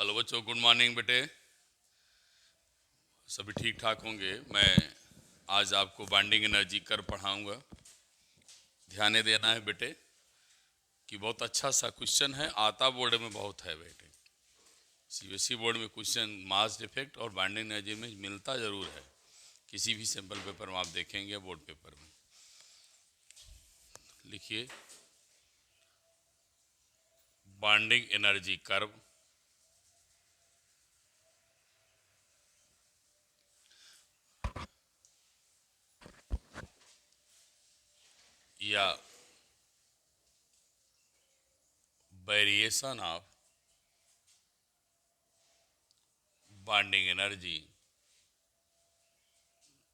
Hello बच्चों, good morning बेटे। सभी ठीक ठाक होंगे। मैं आज आपको बॉन्डिंग एनर्जी कर पढ़ाऊंगा। ध्यान देना है बेटे कि बहुत अच्छा सा क्वेश्चन है, आता बोर्ड में बहुत है बेटे। सीबीएसई बोर्ड में क्वेश्चन मास डिफेक्ट और बॉन्डिंग एनर्जी में मिलता जरूर है। किसी भी सैम्पल पेपर में आप देखेंगे, बोर्ड पेपर में लिखिए बॉन्डिंग एनर्जी कर्व या variation of bonding energy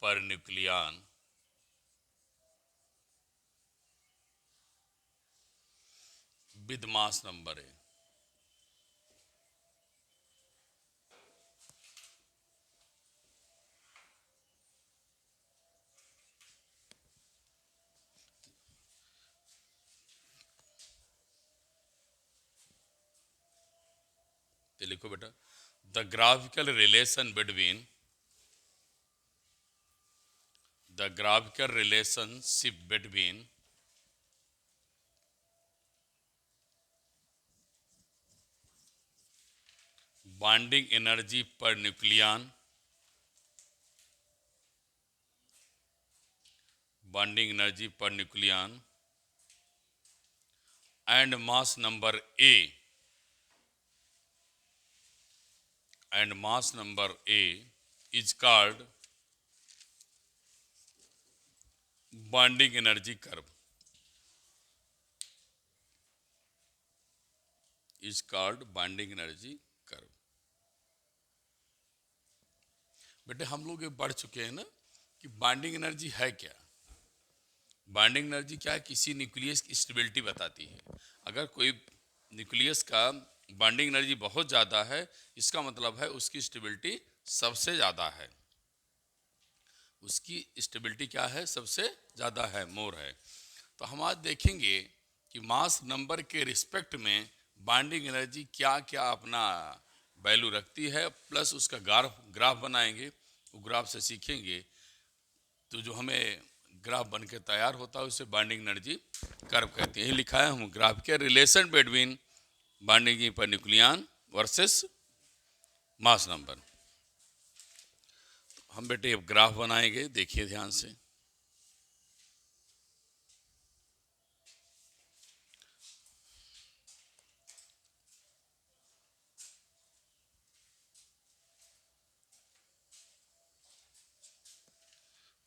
per nucleon with mass number है। तो लिखो बेटा, the graphical relation between the graphical relationship between bonding energy per nucleon and mass number A is called bonding energy curve. Is called bonding energy curve. बेटे हम लोग ये पढ़ चुके हैं ना कि बॉन्डिंग एनर्जी है क्या। बॉन्डिंग एनर्जी क्या है? किसी न्यूक्लियस की स्टेबिलिटी बताती है। अगर कोई न्यूक्लियस का बॉन्डिंग एनर्जी बहुत ज़्यादा है, इसका मतलब है उसकी स्टेबिलिटी सबसे ज़्यादा है। उसकी स्टेबिलिटी क्या है? सबसे ज़्यादा है, मोर है। तो हम आज देखेंगे कि मास नंबर के रिस्पेक्ट में बॉन्डिंग एनर्जी क्या क्या अपना वैल्यू रखती है, प्लस उसका ग्राफ बनाएंगे। वो ग्राफ से सीखेंगे तो जो हमें ग्राफ बन के तैयार होता है उसे बॉन्डिंग एनर्जी कर्व कहते हैं। ये लिखा है हम ग्राफ के relation between bonding per nucleon versus mass number. हम बेटे अब ग्राफ बनाएंगे, देखिए ध्यान से।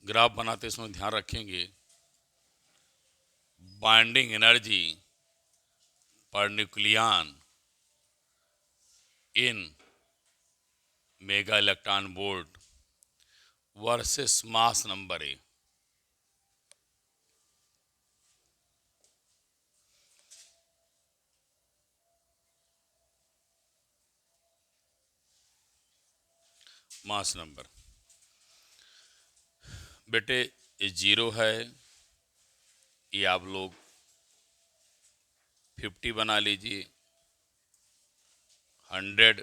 ग्राफ बनाते समय ध्यान रखेंगे bonding energy per nucleon in mega electron volt versus mass number A. Mass number बेटे ये 0 है, ये आप लोग 50 बना लीजिए, 100,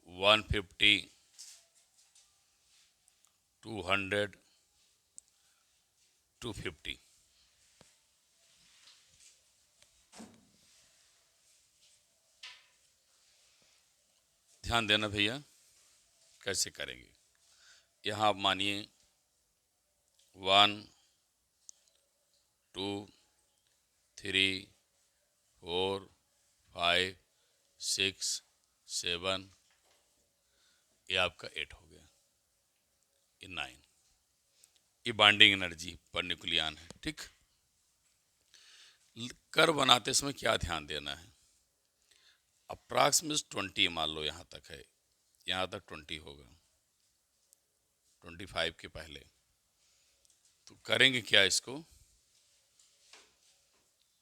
150, 200, 250। ध्यान देना भैया, कैसे करेंगे। यहाँ आप मानिए 1, 2, 3, 4, 5, 6, 7, ये आपका 8 हो गया, ये 9। ये बॉन्डिंग एनर्जी पर न्यूक्लियन है, ठीक। कर बनाते समय क्या ध्यान देना है? अप्रॉक्सिमेट 20 मान लो यहाँ तक है, यहाँ तक 20 होगा, 25 के पहले। तो करेंगे क्या इसको,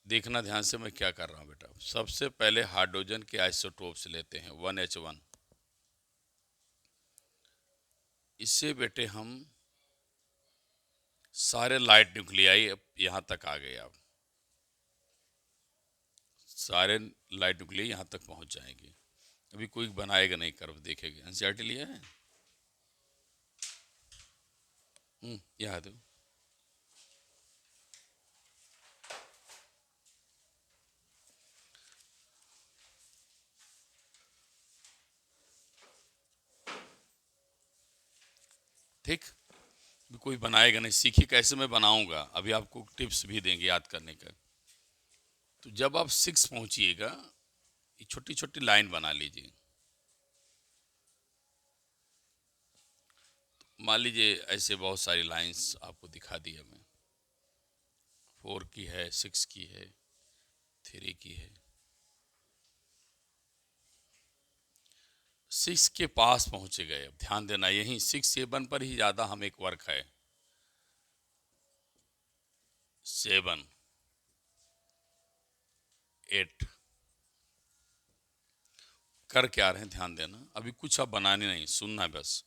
देखना ध्यान से मैं क्या कर रहा हूँ बेटा। सबसे पहले हाइड्रोजन के आइसोटोप्स लेते हैं 1H1। इससे बेटे हम सारे लाइट न्यूक्लियाई अब यहाँ तक आ गए। अब सारे लाइट के लिए यहाँ तक पहुँच जाएंगे। अभी कोई बनाएगा नहीं कर्व, देखेगा। एनसीईआरटी लिया है? यहाँ दो। ठीक, अभी कोई बनाएगा नहीं, सीखिए कैसे मैं बनाऊंगा। अभी आपको टिप्स भी देंगे याद करने का। तो जब आप 6 पहुंचिएगा, ये छोटी छोटी लाइन बना लीजिए। मान लीजिए ऐसे बहुत सारी लाइंस आपको दिखा दी हमें। 4 की है, 6 की है, 3 की है। 6 के पास पहुंचे गए। अब ध्यान देना, यही 6 7 पर ही ज़्यादा हम एक वर्क है। 7 8 कर क्या रहे हैं, ध्यान देना। अभी कुछ आप बनाने नहीं, सुनना है बस।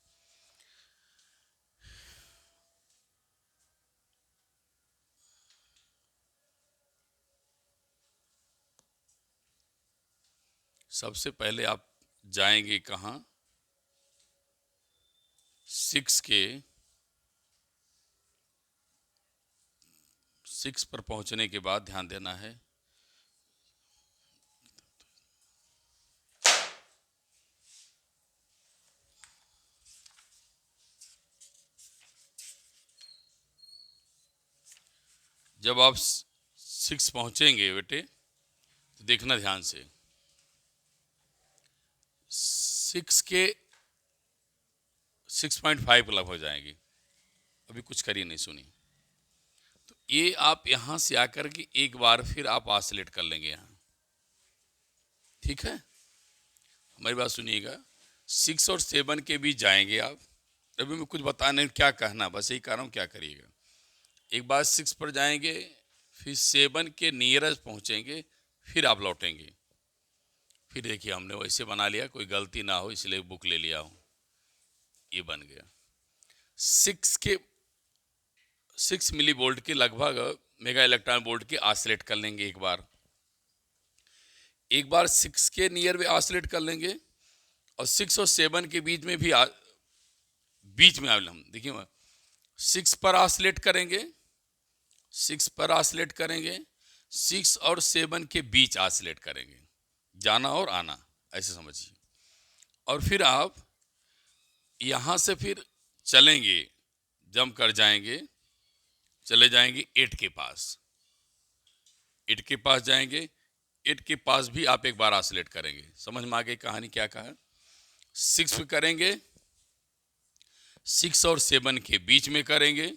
सबसे पहले आप जाएंगे कहाँ? 6 पर पहुंचने के बाद ध्यान देना है, जब आप 6 पहुंचेंगे बेटे तो देखना ध्यान से। 6 के 6.5 लगभग हो जाएंगे। अभी कुछ करिए नहीं, सुनिए। तो ये आप यहाँ से आकर के एक बार फिर आप ऑसिलेट कर लेंगे यहाँ। ठीक है, हमारी बात सुनिएगा। 6 और 7 के बीच जाएंगे आप। अभी मैं कुछ बता नहीं क्या कहना, बस यही कह रहा हूँ क्या करिएगा। एक बार 6 पर जाएंगे, फिर 7 के नियरेस्ट पहुँचेंगे, फिर आप लौटेंगे। फिर देखिए हमने वैसे बना लिया, कोई गलती ना हो इसलिए बुक ले लिया हूँ। ये बन गया 6 मिली वोल्ट के लगभग मेगा इलेक्ट्रॉन वोल्ट के ऑसिलेट कर लेंगे एक बार 6 के नियर में ऑसिलेट कर लेंगे। और 6 और 7 के बीच में भी बीच में हम देखिए 6 पर ऑसिलेट करेंगे, 6 पर ऑसिलेट करेंगे, 6 और 7 के बीच ऑसिलेट करेंगे, जाना और आना ऐसे समझिए। और फिर आप यहाँ से फिर चलेंगे, जंप कर जाएंगे, चले जाएंगे 8 के पास। 8 के पास जाएंगे, 8 के पास भी आप एक बार ऑसिलेट करेंगे। समझ में आ गई कहानी क्या कहा? 6 पे करेंगे, 6 और 7 के बीच में करेंगे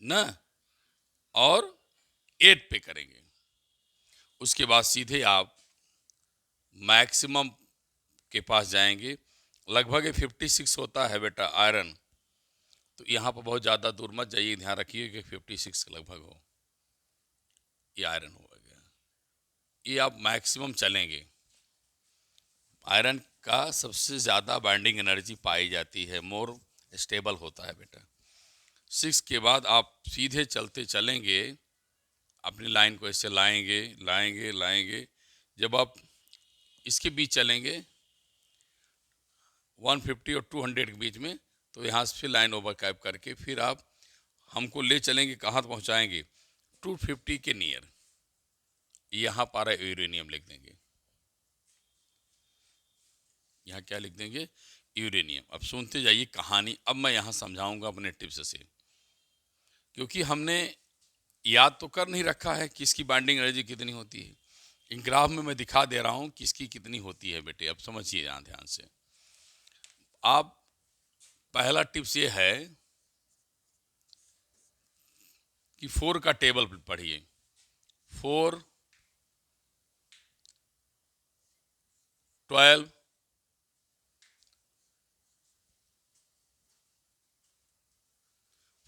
ना, और 8 पे करेंगे। उसके बाद सीधे आप मैक्सिमम के पास जाएंगे। लगभग 56 होता है बेटा आयरन, तो यहाँ पर बहुत ज़्यादा दूर मत जाइए, ध्यान रखिए कि 56 लगभग हो। ये आयरन हो गया, ये आप मैक्सिमम चलेंगे। आयरन का सबसे ज़्यादा बाइंडिंग एनर्जी पाई जाती है, मोर स्टेबल होता है बेटा। 6 के बाद आप सीधे चलते चलेंगे, अपनी लाइन को ऐसे लाएंगे लाएंगे लाएंगे। जब आप इसके बीच चलेंगे 150 और 200 के बीच में, तो यहाँ से फिर लाइन ओवर कैप करके फिर आप हमको ले चलेंगे, कहाँ पहुँचाएंगे? 250 के नियर। यहाँ पारा यूरेनियम लिख देंगे। यहाँ क्या लिख देंगे? यूरेनियम। अब सुनते जाइए कहानी। अब मैं यहाँ समझाऊंगा अपने टिप्स से, क्योंकि हमने याद तो कर नहीं रखा है कि इसकी बाइंडिंग एनर्जी कितनी होती है। इन ग्राफ में मैं दिखा दे रहा हूँ किसकी कितनी होती है बेटे। अब समझिए यहाँ ध्यान से। आप पहला टिप्स ये है कि 4 का टेबल पढ़िए। 4 12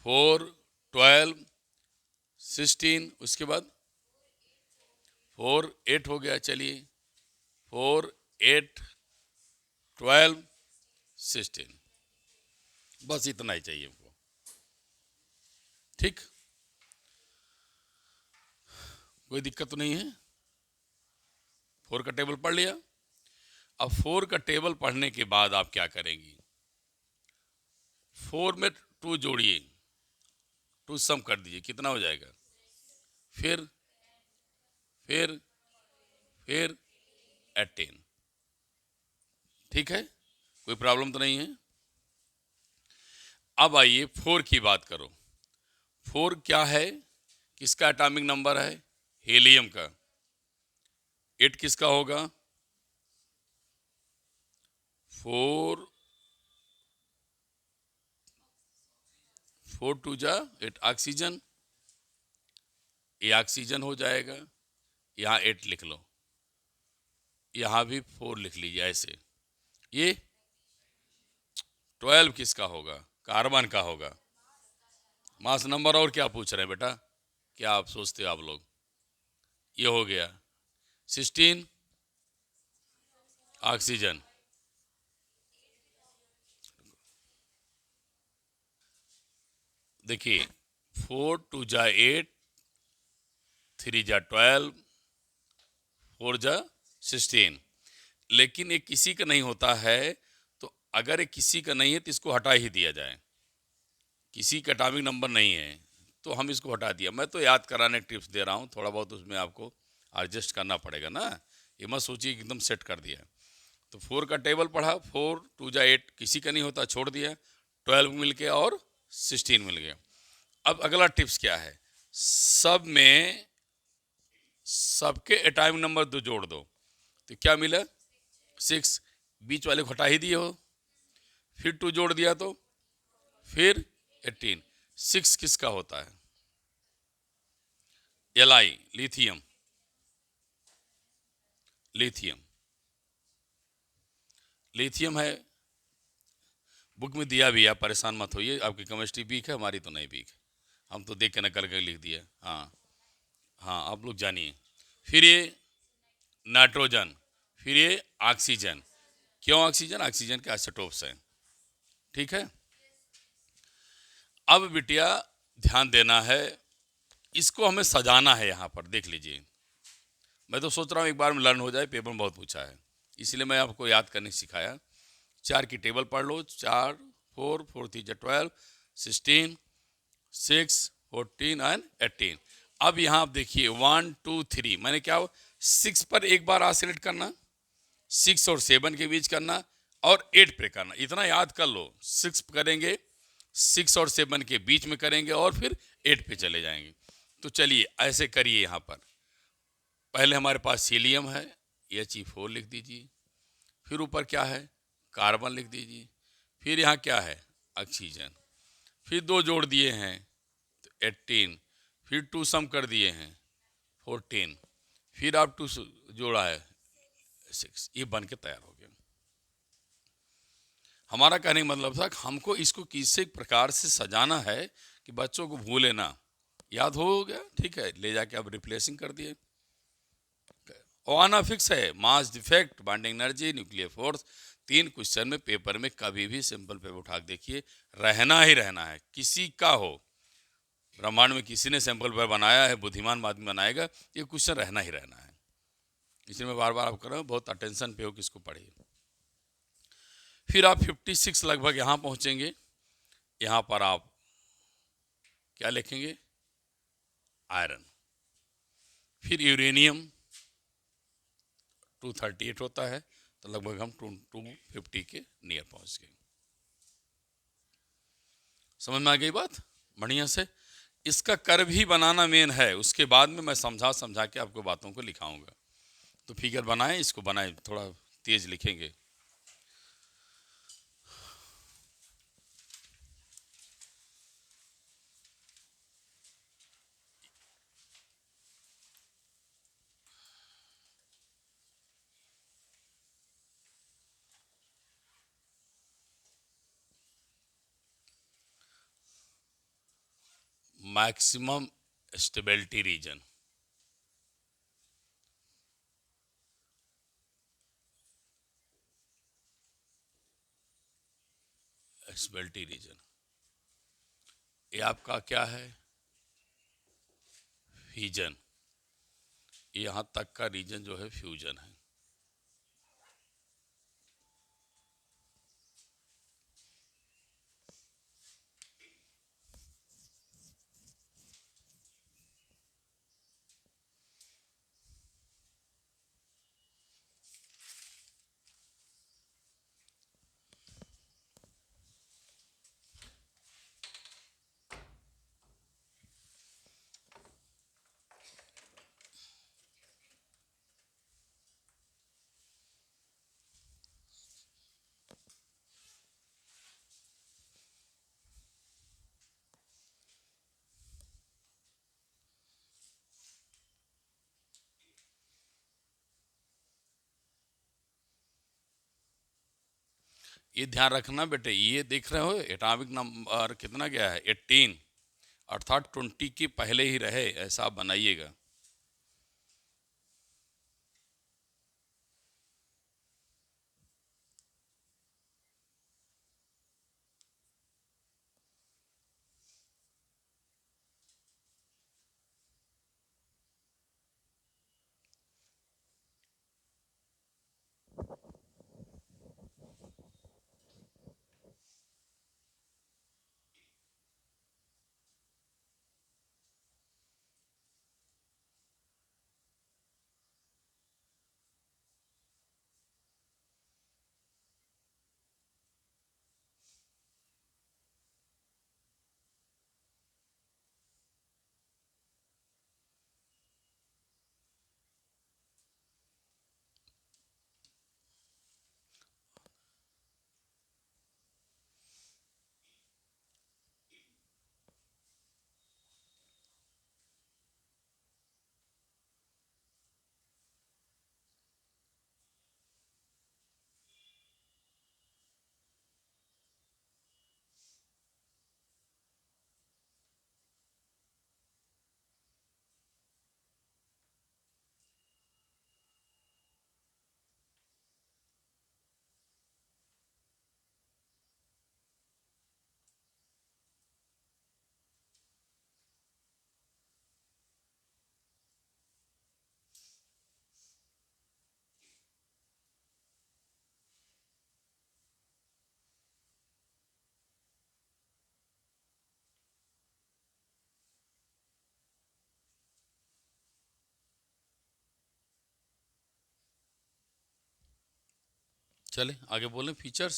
4 12 16, उसके बाद 4 8 हो गया। चलिए 4 8 12 16, बस इतना ही चाहिए हमको। ठीक, कोई दिक्कत तो नहीं है। 4 का टेबल पढ़ लिया। अब 4 का टेबल पढ़ने के बाद आप क्या करेंगी, 4 में 2 जोड़िए, 2 सम कर दीजिए, कितना हो जाएगा, फिर फिर फिर 18। ठीक है, कोई प्रॉब्लम तो नहीं है। अब आइए 4 की बात करो। 4 क्या है, किसका एटॉमिक नंबर है, हीलियम का। 8 किसका होगा, 4 4 2 जा 8, ऑक्सीजन, ये ऑक्सीजन हो जाएगा। यहाँ 8 लिख लो, यहाँ भी 4 लिख लीजिए ऐसे। ये 12 किसका होगा, कार्बन का होगा। मास नंबर और क्या पूछ रहे हैं बेटा, क्या आप सोचते हो आप लोग, ये हो गया 16 ऑक्सीजन। देखिए 4 2 जा 8, 3 जा 12, 4 जा 16। लेकिन ये किसी का नहीं होता है, तो अगर ये किसी का नहीं है तो इसको हटा ही दिया जाए। किसी का एटॉमिक नंबर नहीं है तो हम इसको हटा दिया। मैं तो याद कराने टिप्स दे रहा हूँ, थोड़ा बहुत उसमें आपको एडजस्ट करना पड़ेगा ना, ये मत सोचिए एकदम सेट कर दिया। तो 4 का टेबल पढ़ा, 4 2 जा 8 किसी का नहीं होता, छोड़ दिया, 12 मिल गया और 16 मिल गया। अब अगला टिप्स क्या है, सब में सबके एटॉमिक नंबर 2 जोड़ दो, तो क्या मिला 6, बीच वाले को हटा ही दिए हो, फिर 2 जोड़ दिया तो फिर 18। 6 किसका होता है, Li, लिथियम, लिथियम, लिथियम है। बुक में दिया भी है, आप परेशान मत होइए, आपकी केमिस्ट्री वीक है, हमारी तो नहीं वीक है, हम तो देख के नकल करके लिख दिया। हाँ हाँ, आप लोग जानिए। फिर ये नाइट्रोजन, फिर ये ऑक्सीजन। क्यों ऑक्सीजन, ऑक्सीजन के आइसोटोप्स हैं। ठीक है, अब बिटिया ध्यान देना है, इसको हमें सजाना है। यहाँ पर देख लीजिए, मैं तो सोच रहा हूँ एक बार में लर्न हो जाए, पेपर में बहुत पूछा है, इसलिए मैं आपको याद करने सिखाया। 4 की टेबल पढ़ लो, 4 4 4 3 जा 12, 16 6 14 एंड 18। अब यहाँ आप देखिए 1 2 3, मैंने क्या 6 पर एक बार आसिलेट करना, 6 और 7 के बीच करना, और 8 पे करना। इतना याद कर लो, 6 करेंगे, 6 और 7 के बीच में करेंगे, और फिर 8 पे चले जाएंगे। तो चलिए ऐसे करिए। यहाँ पर पहले हमारे पास हीलियम है, He4 लिख दीजिए, फिर ऊपर क्या है, कार्बन लिख दीजिए, फिर यहाँ क्या है, ऑक्सीजन, फिर 2 जोड़ दिए हैं तो 18, फिर 2 सम कर दिए हैं 14, फिर आप 2 जोड़ा है 6, ये बन के तैयार हो गया। हमारा कहने का मतलब था कि हमको इसको किसी प्रकार से सजाना है कि बच्चों को भूले ना, याद हो गया, ठीक है, ले जाके आप रिप्लेसिंग कर दिए। और आना फिक्स है, mass, defect, binding energy, nuclear force. 3 question में पेपर में कभी भी सिंपल पेपर उठा के देखिए, रहना ही रहना है, किसी का हो, ब्रह्मांड में किसी ने सैंपल पेपर बनाया है, बुद्धिमान आदमी बनाएगा, ये क्वेश्चन रहना ही रहना है। इसलिए मैं बार बार आप कर रहा हूँ, बहुत अटेंशन पे हो, किसको पढ़िए। फिर आप 56 लगभग यहाँ पहुँचेंगे, यहाँ पर आप क्या लिखेंगे, आयरन। फिर यूरेनियम 238 होता है, तो लगभग हम 250 के नियर पहुँच गए। समझ में आ गई बात, बढ़िया से। इसका कर्व ही बनाना मेन है, उसके बाद में मैं समझा के आपको बातों को लिखाऊंगा। तो फिगर बनाएं, इसको बनाएं, थोड़ा तेज लिखेंगे। Maximum stability region, stability region, ये आपका क्या है, फ्यूजन। यहाँ तक का रीजन जो है फ्यूजन है। ये ध्यान रखना बेटे, ये देख रहे हो एटॉमिक नंबर कितना गया है 18, अर्थात 20 के पहले ही रहे, ऐसा आप बनाइएगा। चले आगे बोलें फीचर्स।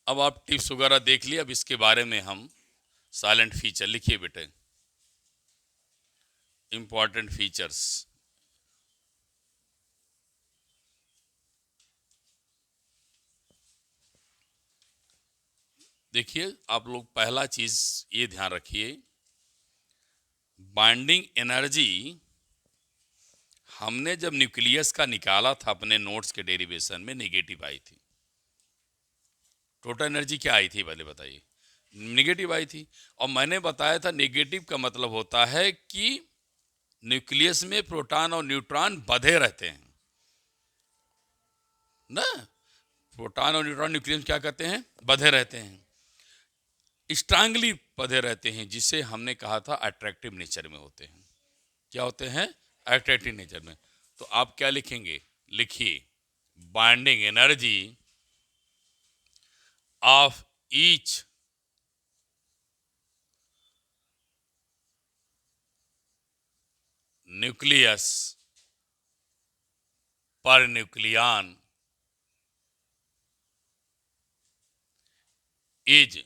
अब आप टिप्स वगैरह देख लिए, अब इसके बारे में हम साइलेंट फीचर लिखिए बेटे, इंपॉर्टेंट फीचर्स। देखिए आप लोग, पहला चीज ये ध्यान रखिए, बाइंडिंग एनर्जी हमने जब न्यूक्लियस का निकाला था अपने नोट्स के डेरिवेशन में, नेगेटिव आई थी। टोटल एनर्जी क्या आई थी पहले बताइए? नेगेटिव आई थी। और मैंने बताया था नेगेटिव का मतलब होता है कि न्यूक्लियस में प्रोटॉन और न्यूट्रॉन बंधे रहते हैं ना। प्रोटॉन और न्यूट्रॉन न्यूक्लियस में क्या करते हैं? बंधे रहते हैं, स्ट्रांगली बंधे रहते हैं, जिसे हमने कहा था अट्रैक्टिव नेचर में होते हैं। क्या होते हैं? अट्रैक्टिव नेचर में। तो आप क्या लिखेंगे? लिखिए, binding energy of each nucleus per nucleon is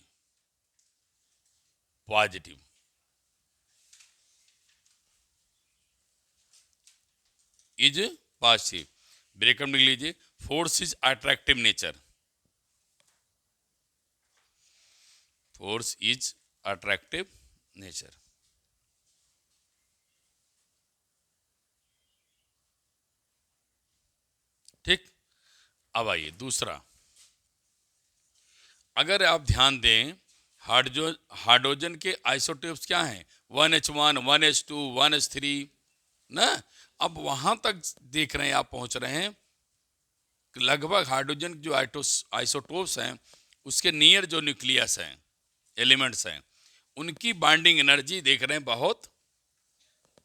positive. Is positive, breakup लिख लीजिए। Force is attractive nature, force is attractive nature. ठीक। अब आइए दूसरा, अगर आप ध्यान दें, हाइड्रोजन के आइसोटोप्स क्या हैं? 1H1, 1H2, 1H3 ना। अब वहां तक देख रहे हैं, आप पहुंच रहे हैं, लगभग हाइड्रोजन जो आइसोटोप्स हैं उसके नियर जो न्यूक्लियस हैं, एलिमेंट्स हैं, उनकी बाइंडिंग एनर्जी देख रहे हैं बहुत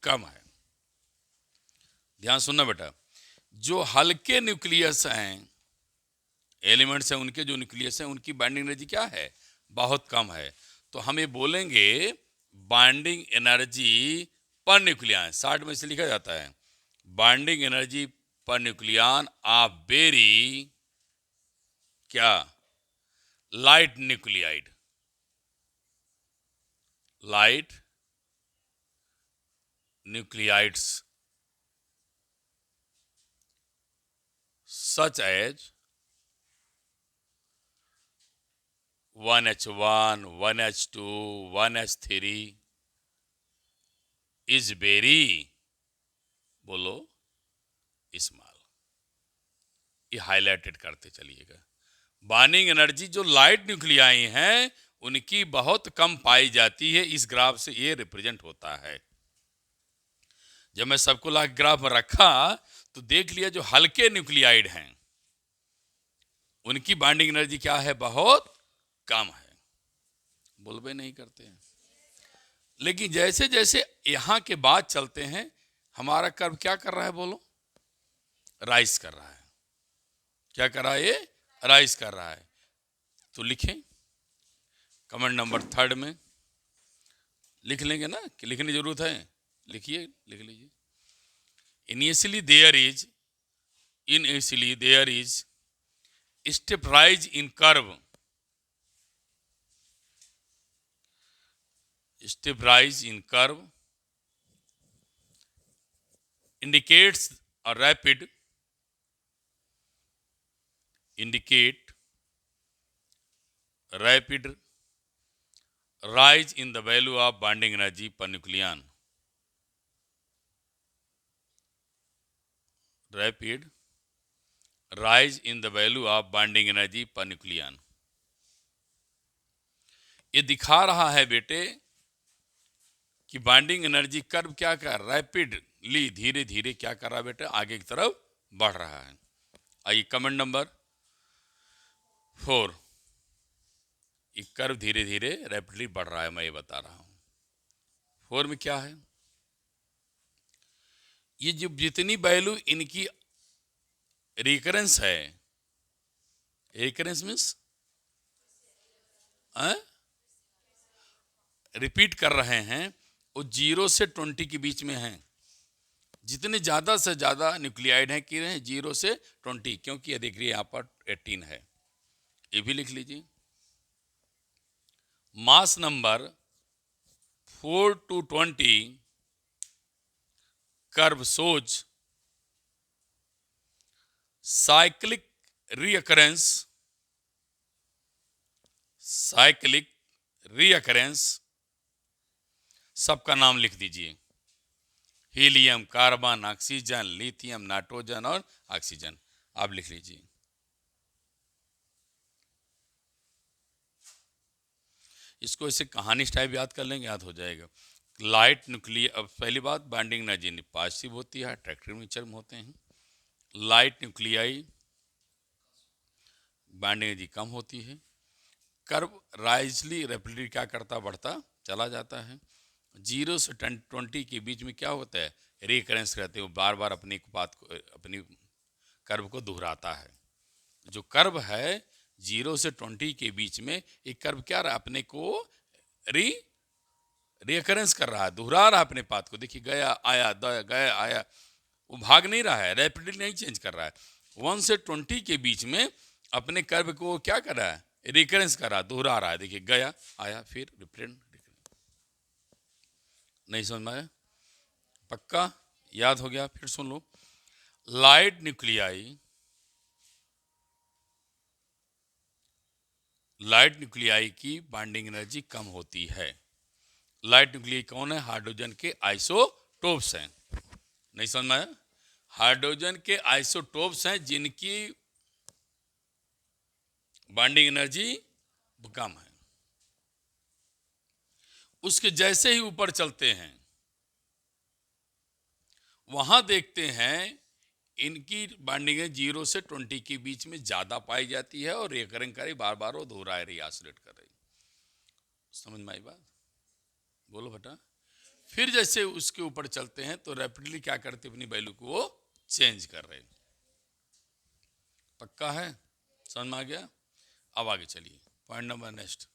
कम है। ध्यान सुनना बेटा, जो हल्के न्यूक्लियस हैं, एलिमेंट्स हैं, उनके जो न्यूक्लियस हैं उनकी बाइंडिंग एनर्जी क्या है? बहुत कम है। तो हम ये बोलेंगे binding energy per nucleon, short में से लिखा जाता है binding energy per nucleon of very क्या? Light nuclide, light nuclides such as 1H1, 1H2, 1H3 is very, बोलो, स्मॉल। ये हाईलाइटेड करते चलिएगा। बॉन्डिंग एनर्जी जो लाइट न्यूक्लियाई हैं उनकी बहुत कम पाई जाती है, इस ग्राफ से ये रिप्रेजेंट होता है। जब मैं सबको ला ग्राफ में रखा तो देख लिया जो हल्के न्यूक्लियाइड हैं उनकी बॉन्डिंग एनर्जी क्या है, बहुत कम है, बोलबे नहीं करते हैं। लेकिन जैसे जैसे यहां के बाद चलते हैं हमारा कर्व क्या कर रहा है, बोलो, राइज कर रहा है। क्या कर रहा है, ये राइज कर रहा है। तो लिखें कमेंट नंबर 3 में लिख लेंगे ना, कि लिखने की जरूरत है, लिखिए, लिख लीजिए। Initially there is step rise in curve, step rise in curve indicates a rapid rise in the value of bonding energy per nucleon. Rapid rise in the value of bonding energy per nucleon. ये दिखा रहा है बेटे कि bonding energy curve क्या कर, rapidly, धीरे धीरे क्या कर रहा है बेटे, आगे की तरफ बढ़ रहा है। आइए कमेंट नंबर 4, ये कर्व धीरे धीरे रैपिडली बढ़ रहा है, मैं ये बता रहा हूं। 4 में क्या है, ये जो जितनी वैल्यू इनकी रिकरेंस है, रिकरेंस मीन्स रिपीट कर रहे हैं, वो 0 से 20 के बीच में हैं। जितने ज़्यादा से ज़्यादा न्यूक्लियाइड हैं कि 0 से 20, क्योंकि ये देखिए यहाँ पर 18 है, ये भी लिख लीजिए। Mass number 4 to 20 curve shows cyclic recurrence, सबका नाम लिख दीजिए, helium, carbon, oxygen, lithium, nitrogen और ऑक्सीजन, आप लिख लीजिए। इसको ऐसे कहानी टाइप याद कर लेंगे, याद हो जाएगा। लाइट न्यूक्लियर, अब पहली बात बॉन्डिंग एनर्जी पॉजिटिव होती है, अट्रैक्टिव नेचर में होते हैं। लाइट न्यूक्लियाई बॉन्डिंग एनर्जी कम होती है। कर्व राइजली रैपिडली क्या करता, बढ़ता चला जाता है। 0 से 20 के बीच में क्या होता है, रिकरेंस रहते हैं, वो बार बार अपनी बात को, अपनी कर्व को दोहराता है। जो कर्व है 0 से 20 के बीच में, एक कर्व क्या रहा, अपने को रिकरेंस कर रहा है, दोहरा रहा है अपने पाथ को। देखिए गया आया, गया आया, वो भाग नहीं रहा है, रैपिडली नहीं चेंज कर रहा है। 1 से 20 के बीच में अपने कर्व को क्या कर रहा है, रिकरेंस कर रहा है, दोहरा रहा है। देखिए गया आया, फिर रिप्रेंट। नहीं समझ में आया, पक्का याद हो गया, फिर सुन लो। लाइट न्यूक्लियाई की बॉन्डिंग एनर्जी कम होती है। लाइट न्यूक्लियाई कौन है, हाइड्रोजन के आइसोटोप्स हैं। नहीं समझ में आया, हाइड्रोजन के आइसोटोप्स हैं जिनकी बॉन्डिंग एनर्जी कम है। उसके जैसे ही ऊपर चलते हैं वहां देखते हैं इनकी बॉन्डिंग 0 से 20 के बीच में ज्यादा पाई जाती है और रिकरिंग करे, बार बार वो दोहरा रही, ऑसिलेट कर रही। समझ में आई बात, बोलो बेटा। फिर जैसे उसके ऊपर चलते हैं तो रैपिडली क्या करते, अपनी वैल्यू को वो चेंज कर रहे। पक्का है, समझ में आ गया। अब आगे चलिए, point number next.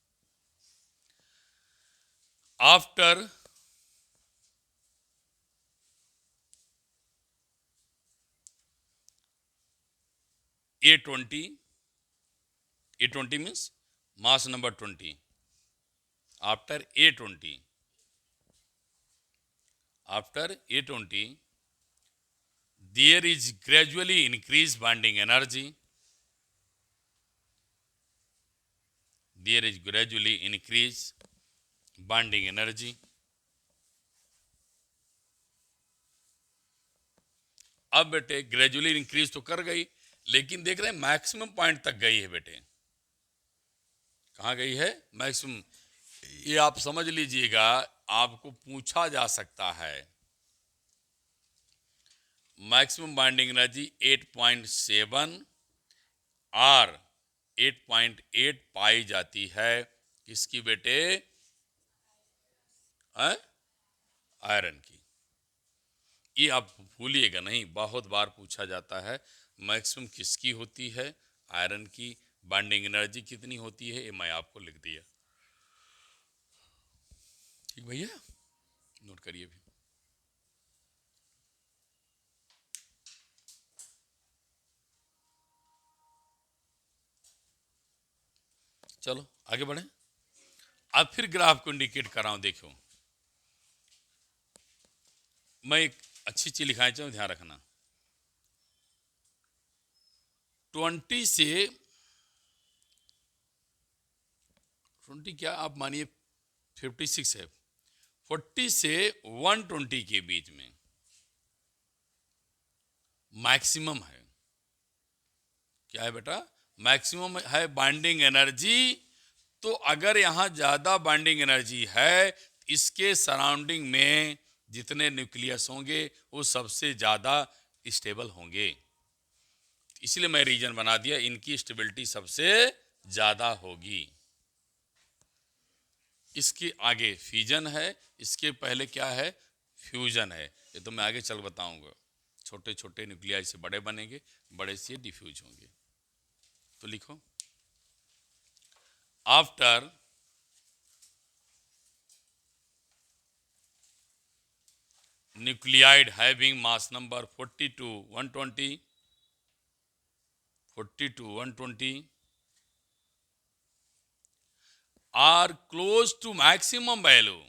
After A20 means mass number 20. After A20, there is gradually increased bonding energy. There is gradually increased bonding energy. अब बेटे ग्रेजुअली इंक्रीज तो कर गई, लेकिन देख रहे हैं मैक्सिमम पॉइंट तक गई है बेटे। कहाँ गई है? मैक्सिमम। ये आप समझ लीजिएगा, आपको पूछा जा सकता है मैक्सिमम बाइंडिंग एनर्जी 8.7 और 8.8 पाई जाती है किसकी बेटे? आयरन की। ये आप भूलिएगा नहीं, बहुत बार पूछा जाता है मैक्सिमम किसकी होती है? आयरन की। बाइंडिंग एनर्जी कितनी होती है? ये मैं आपको लिख दिया। ठीक भैया, नोट करिए भी। चलो आगे बढ़े। अब फिर ग्राफ को इंडिकेट कर रहा हूं, देखो मैं एक अच्छी चीज लिखाई चाहूँ, ध्यान रखना। 20 से 20 क्या आप मानिए 56 है, 40 से 120 के बीच में मैक्सिमम है। क्या है बेटा? मैक्सिमम है बाइंडिंग एनर्जी। तो अगर यहां ज्यादा बाइंडिंग एनर्जी है, इसके सराउंडिंग में जितने न्यूक्लियस होंगे वो सबसे ज्यादा स्टेबल होंगे। इसलिए मैं रीजन बना दिया, इनकी स्टेबिलिटी सबसे ज्यादा होगी। इसके आगे फ्यूजन है, इसके पहले क्या है? फ्यूजन है। ये तो मैं आगे चल बताऊंगा। छोटे छोटे न्यूक्लियाई से बड़े बनेंगे, बड़े से डिफ्यूज होंगे। तो लिखो, after nuclide having mass number 40 to 120 are close to maximum value,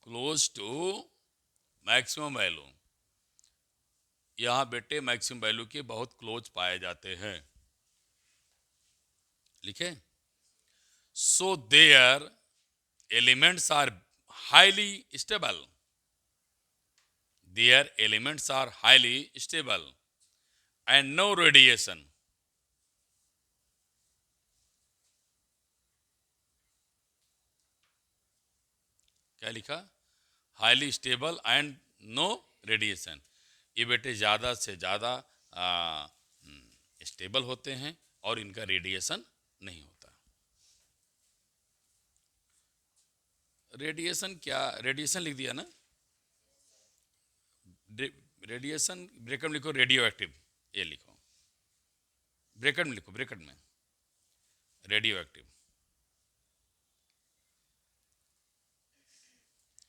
close to maximum value। यहां बेटे मैक्सिमम वैल्यू के बहुत क्लोज पाए जाते हैं। लिखे, so their elements are highly stable, their elements are highly stable and no radiation। क्या लिखा? Highly stable and no radiation. ये बेटे ज़्यादा से ज़्यादा स्टेबल होते हैं और इनका रेडिएशन नहीं होता। रेडिएशन क्या? रेडिएशन लिख दिया ना? रेडिएशन ब्रैकेट में लिखो, रेडियो एक्टिव। ये लिखो, ब्रैकेट में लिखो, ब्रैकेट में radio active.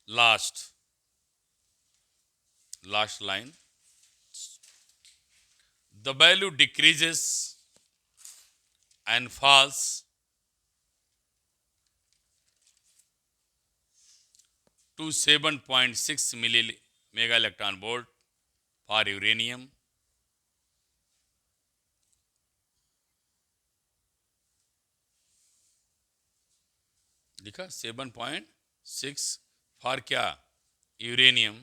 Last line, the value decreases and falls to 7.6 mega electron volt for uranium, लिखा 7.6 फॉर क्या? Uranium.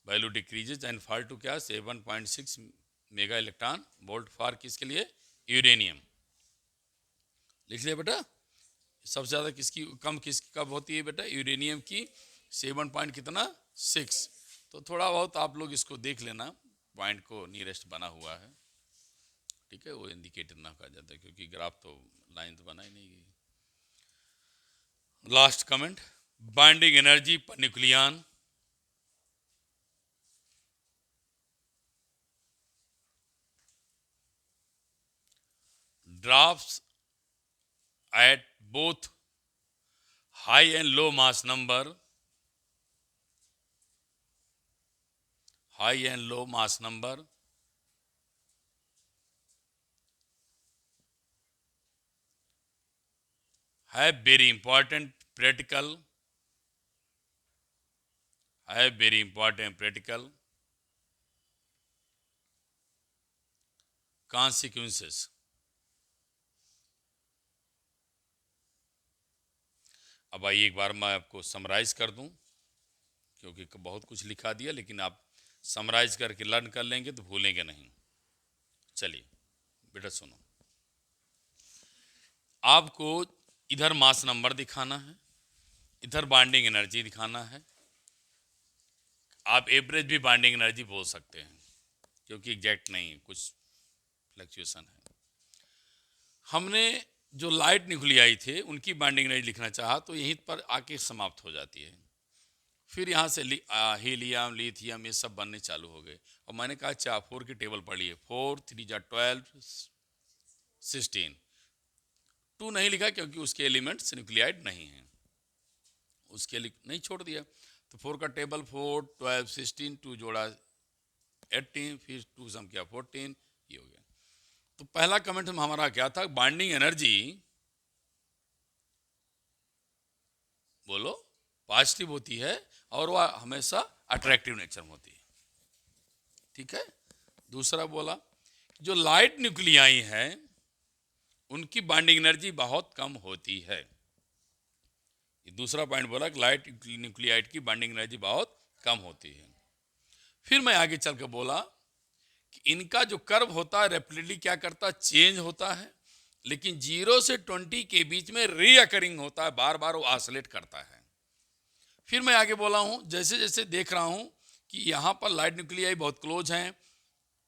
Value decreases and fall to क्या? 7.6 मेगा इलेक्ट्रॉन वोल्ट फॉर किसके लिए? यूरेनियम। लिख लिया बेटा? सबसे ज़्यादा किसकी कम किसकी कब होती है बेटा? यूरेनियम की 7 पॉइंट कितना? 6। तो थोड़ा बहुत आप लोग इसको देख लेना, पॉइंट को नियरेस्ट बना हुआ है, ठीक है, वो इंडिकेटर ना कहा जाता है क्योंकि ग्राफ तो लाइन तो बना ही नहीं गई। Last comment, binding energy per nucleon drops at both high and low mass number, high and low mass number, have very important practical, have very important practical consequences। अब आइए एक बार मैं आपको समराइज कर दूं, क्योंकि बहुत कुछ लिखा दिया, लेकिन आप समराइज करके लर्न कर लेंगे तो भूलेंगे नहीं। चलिए बेटा सुनो, आपको इधर मास नंबर दिखाना है, इधर बाइंडिंग एनर्जी दिखाना है। आप एवरेज भी बाइंडिंग एनर्जी बोल सकते हैं क्योंकि एग्जैक्ट नहीं है, कुछ फ्लक्चुएशन है। हमने जो लाइट न्यूक्लियाई थे उनकी बाइंडिंग एनर्जी लिखना चाहा तो यहीं पर आके समाप्त हो जाती है। फिर यहाँ से हीलियम, लिथियम ये सब बनने चालू हो गए। और मैंने कहा 4 की टेबल पढ़िए, 4 3 जा 12 16। 2 नहीं लिखा क्योंकि उसके एलिमेंट्स न्यूक्लियाइड नहीं हैं, उसके लिए नहीं छोड़ दिया। तो 4 का टेबल 4 12 16, 2 जोड़ा 18, फिर 2 सम किया 14, ये हो गया। तो पहला कमेंट हमारा क्या था, बाइंडिंग एनर्जी बोलो पॉजिटिव होती है और वह हमेशा अट्रैक्टिव नेचर में होती है। ठीक है। दूसरा बोला जो लाइट न्यूक्लियाई है उनकी बाइंडिंग एनर्जी बहुत कम होती है। ये दूसरा पॉइंट बोला कि लाइट न्यूक्लियाइड की बाइंडिंग एनर्जी बहुत कम होती है। फिर मैं आगे चल कर बोला कि इनका जो कर्व होता है रैपिडली क्या करता है, चेंज होता है, लेकिन 0 से 20 के बीच में रीअकरिंग होता है, बार बार वो ऑसिलेट करता है। फिर मैं आगे बोला हूं जैसे जैसे देख रहा हूं कि यहाँ पर लाइट न्यूक्लियाई बहुत क्लोज हैं,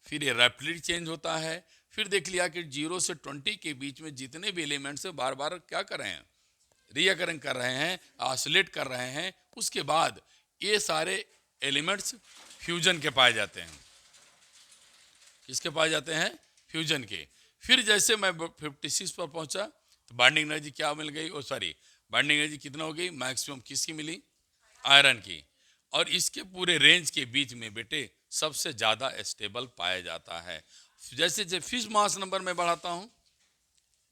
फिर ये रैपिडली चेंज होता है। फिर देख लिया कि 0 से 20 के बीच में जितने भी एलिमेंट्स हैं बार बार क्या कर रहे हैं, रीअकरिंग कर रहे हैं, ऑसिलेट कर रहे हैं। उसके बाद ये सारे एलिमेंट्स फ्यूजन के पाए जाते हैं। किसके पाए जाते हैं, फ्यूजन के। फिर जैसे मैं 56 पर पहुंचा तो बाइंडिंग एनर्जी क्या मिल गई, ओ सॉरी बाइंडिंग एनर्जी कितना हो गई, मैक्सिमम किसकी मिली, आयरन की। और इसके पूरे रेंज के बीच में बेटे सबसे ज़्यादा स्टेबल पाया जाता है। जैसे जैसे फिर मास नंबर में बढ़ाता हूँ,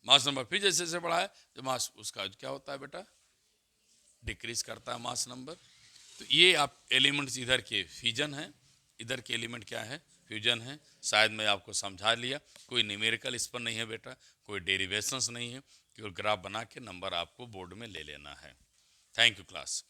मास नंबर फिर जैसे जैसे बढ़ाए तो मास उसका क्या होता है बेटा, डिक्रीज करता है मास नंबर। तो ये आप एलिमेंट्स इधर के फ्यूजन हैं, इधर के एलिमेंट क्या है, फ्यूजन है। शायद मैं आपको समझा लिया। कोई न्यूमेरिकल इस पर नहीं है बेटा, कोई डेरिवेशंस नहीं है, केवल ग्राफ बना के नंबर आपको बोर्ड में ले लेना है। Thank you class.